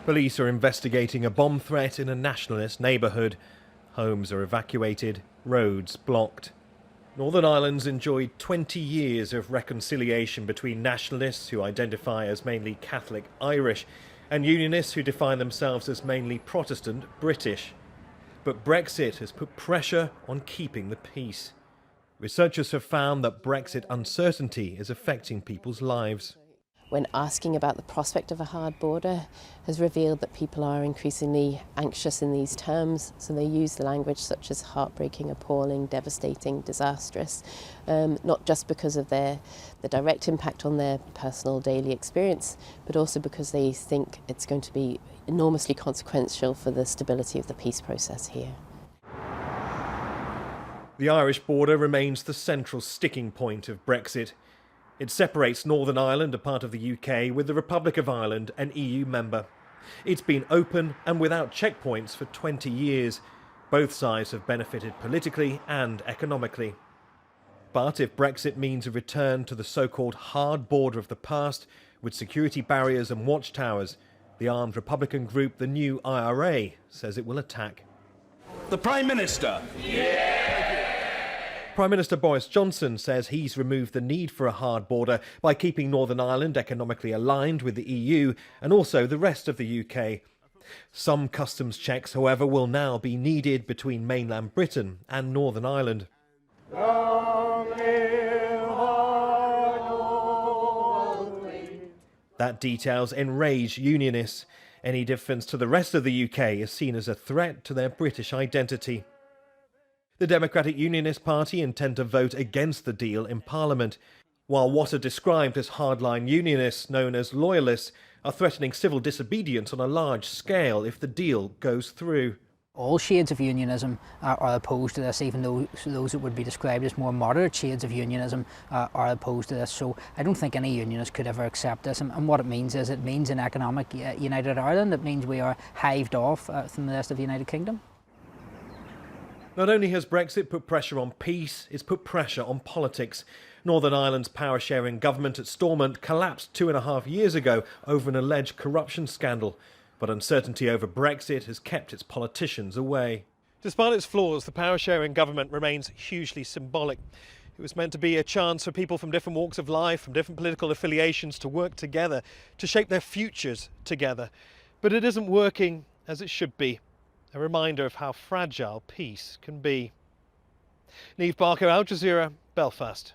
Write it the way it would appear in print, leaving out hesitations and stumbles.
Police are investigating a bomb threat in a nationalist neighbourhood. Homes are evacuated, roads blocked. Northern Ireland's enjoyed 20 years of reconciliation between nationalists who identify as mainly Catholic Irish and unionists who define themselves as mainly Protestant British. But Brexit has put pressure on keeping the peace. Researchers have found that Brexit uncertainty is affecting people's lives. When asking about the prospect of a hard border has revealed that people are increasingly anxious in these terms, so they use the language such as heartbreaking, appalling, devastating, disastrous, not just because of the direct impact on their personal daily experience, but also because they think it's going to be enormously consequential for the stability of the peace process here. The Irish border remains the central sticking point of Brexit. It separates Northern Ireland, a part of the UK, with the Republic of Ireland, an EU member. It's been open and without checkpoints for 20 years. Both sides have benefited politically and economically. But if Brexit means a return to the so-called hard border of the past, with security barriers and watchtowers, the armed Republican group, the New IRA, says it will attack. The Prime Minister. Prime Minister Boris Johnson says he's removed the need for a hard border by keeping Northern Ireland economically aligned with the EU and also the rest of the UK. Some customs checks, however, will now be needed between mainland Britain and Northern Ireland. That details enrage unionists. Any difference to the rest of the UK is seen as a threat to their British identity. The Democratic Unionist Party intend to vote against the deal in Parliament, while what are described as hardline unionists, known as loyalists, are threatening civil disobedience on a large scale if the deal goes through. All shades of unionism are opposed to this, even though those that would be described as more moderate shades of unionism are opposed to this. So I don't think any unionist could ever accept this. And what it means is it means an economic united Ireland. It means we are hived off from the rest of the United Kingdom. Not only has Brexit put pressure on peace, it's put pressure on politics. Northern Ireland's power-sharing government at Stormont collapsed 2.5 years ago over an alleged corruption scandal. But uncertainty over Brexit has kept its politicians away. Despite its flaws, the power-sharing government remains hugely symbolic. It was meant to be a chance for people from different walks of life, from different political affiliations to work together, to shape their futures together. But it isn't working as it should be. A reminder of how fragile peace can be. Neave, Al Jazeera, Belfast.